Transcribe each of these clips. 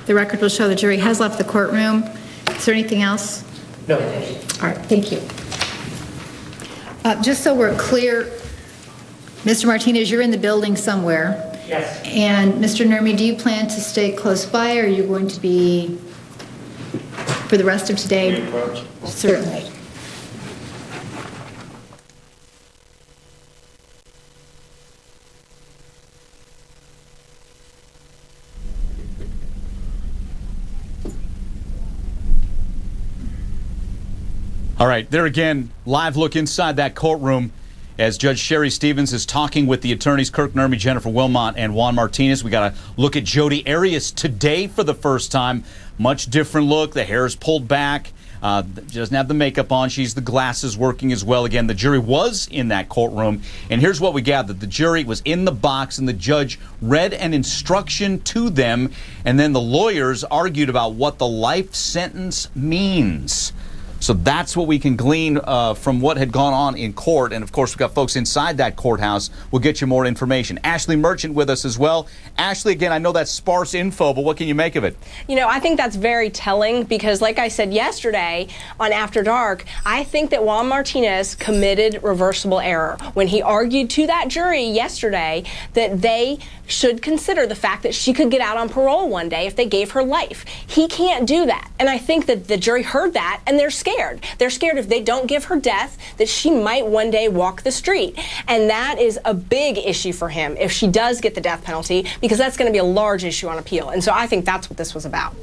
The record will show the jury has left the courtroom. Is there anything else? No. All right, thank you. Just so we're clear, Mr. Martinez, you're in the building somewhere. Yes. And Mr. Nurmi, do you plan to stay close by, or are you going to be for the rest of today? Certainly. All right, there again, live look inside that courtroom as Judge Sherry Stevens is talking with the attorneys Kirk Nurmi, Jennifer Wilmot, and Juan Martinez. We got to look at Jodi Arias today for the first time. Much different look. The hair is pulled back. She doesn't have the makeup on. She's the glasses working as well. Again, the jury was in that courtroom, and here's what we gathered. The jury was in the box, and the judge read an instruction to them, and then the lawyers argued about what the life sentence means. So that's what we can glean from what had gone on in court. And, of course, we've got folks inside that courthouse. We'll get you more information. Ashley Merchant with us as well. Ashley, again, I know that's sparse info, but what can you make of it? You know, I think that's very telling because, like I said yesterday on After Dark, I think that Juan Martinez committed reversible error when he argued to that jury yesterday that they should consider the fact that she could get out on parole one day if they gave her life. He can't do that. And I think that the jury heard that, and they're scared. They're scared if they don't give her death that she might one day walk the street. And that is a big issue for him if she does get the death penalty, because that's going to be a large issue on appeal. And so I think that's what this was about.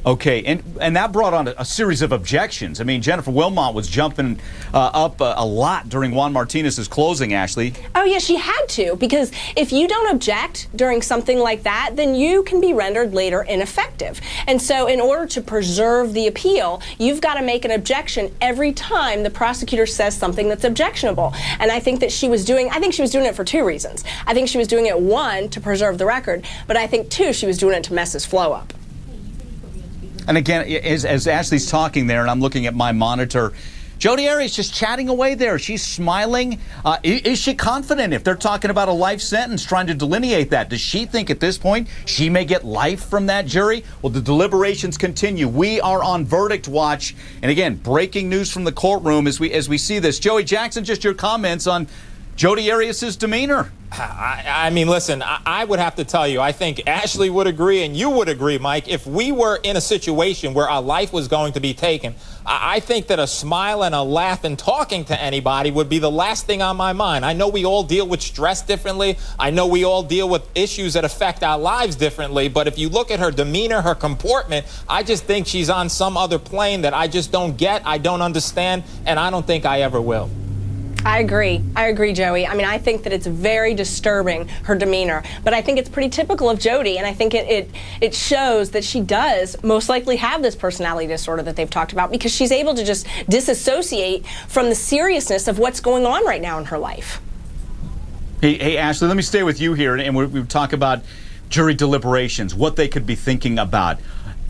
Okay, and that brought on a series of objections. I mean, Jennifer Wilmot was jumping up a lot during Juan Martinez's closing, Ashley. Oh, yeah, she had to, because if you don't object during something like that, then you can be rendered later ineffective. And so in order to preserve the appeal, you've got to make an objection every time the prosecutor says something that's objectionable. And I think that she was doing it for two reasons. I think she was doing it, one, to preserve the record, but I think, two, she was doing it to mess his flow up. And again, as Ashley's talking there, and I'm looking at my monitor, Jodi Arias just chatting away there. She's smiling. Is she confident if they're talking about a life sentence, trying to delineate that? Does she think at this point she may get life from that jury? Well, the deliberations continue. We are on verdict watch. And again, breaking news from the courtroom as we see this. Joey Jackson, just your comments on Jodi Arias' demeanor. I mean, listen, I would have to tell you, I think Ashley would agree and you would agree, Mike, if we were in a situation where our life was going to be taken, I think that a smile and a laugh and talking to anybody would be the last thing on my mind. I know we all deal with stress differently. I know we all deal with issues that affect our lives differently. But if you look at her demeanor, her comportment, I just think she's on some other plane that I just don't get, I don't understand, and I don't think I ever will. I agree, Joey. I mean, I think that it's very disturbing, her demeanor, but I think it's pretty typical of Jodi, and I think it shows that she does most likely have this personality disorder that they've talked about, because she's able to just disassociate from the seriousness of what's going on right now in her life. Hey, Ashley, let me stay with you here, and we talk about jury deliberations, what they could be thinking about.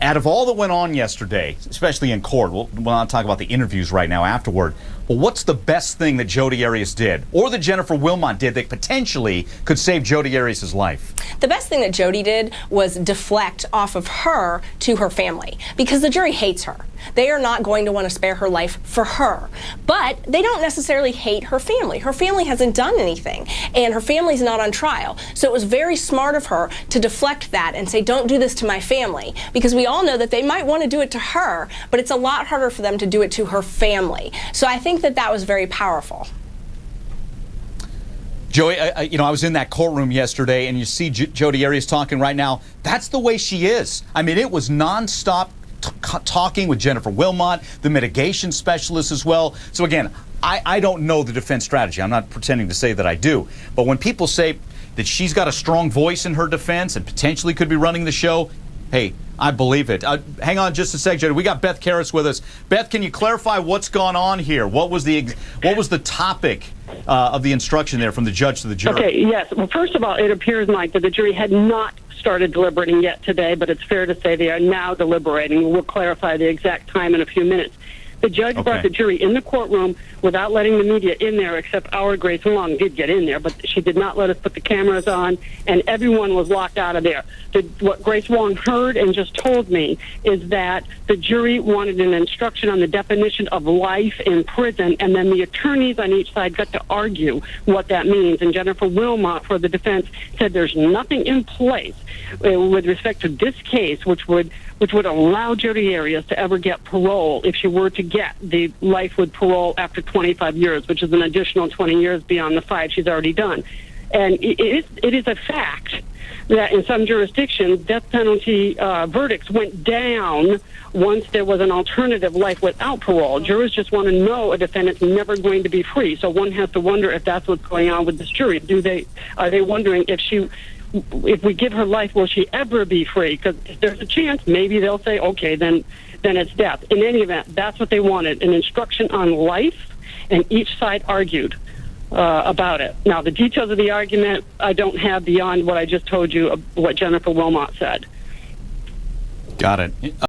Out of all that went on yesterday, especially in court, we'll not talk about the interviews right now afterward, but what's the best thing that Jodi Arias did, or that Jennifer Wilmot did, that potentially could save Jodi Arias' life? The best thing that Jodi did was deflect off of her to her family, because the jury hates her. They are not going to want to spare her life for her. But they don't necessarily hate her family. Her family hasn't done anything, and her family's not on trial. So it was very smart of her to deflect that and say, don't do this to my family, because we all know that they might want to do it to her, but it's a lot harder for them to do it to her family. So I think that that was very powerful. Joey, I was in that courtroom yesterday, and you see Jodi Arias talking right now. That's the way she is. I mean, it was nonstop talking with Jennifer Wilmot, the mitigation specialist as well. So again, I don't know the defense strategy. I'm not pretending to say that I do. But when people say that she's got a strong voice in her defense and potentially could be running the show, hey, I believe it. Hang on just a sec, Jodi. We got Beth Karras with us. Beth, can you clarify what's gone on here? What was the topic of the instruction there from the judge to the jury? Okay, yes. Well, first of all, it appears, Mike, that the jury had not started deliberating yet today, but it's fair to say they are now deliberating. We'll clarify the exact time in a few minutes. The judge brought the jury in the courtroom without letting the media in there, except our Grace Wong did get in there, but she did not let us put the cameras on, and everyone was locked out of there. What Grace Wong heard and just told me is that the jury wanted an instruction on the definition of life in prison, and then the attorneys on each side got to argue what that means. And Jennifer Wilmot, for the defense, said there's nothing in place with respect to this case which would allow Jodi Arias to ever get parole if she were to get the life with parole after 25 years, which is an additional 20 years beyond the 5 she's already done. And it is a fact that in some jurisdictions, death penalty verdicts went down once there was an alternative life without parole. Jurors just want to know a defendant's never going to be free. So one has to wonder if that's what's going on with this jury. Are they wondering if we give her life, will she ever be free? Because if there's a chance, maybe they'll say, okay, then it's death. In any event, that's what they wanted, an instruction on life, and each side argued about it. Now, the details of the argument I don't have beyond what I just told you, what Jennifer Wilmot said. Got it.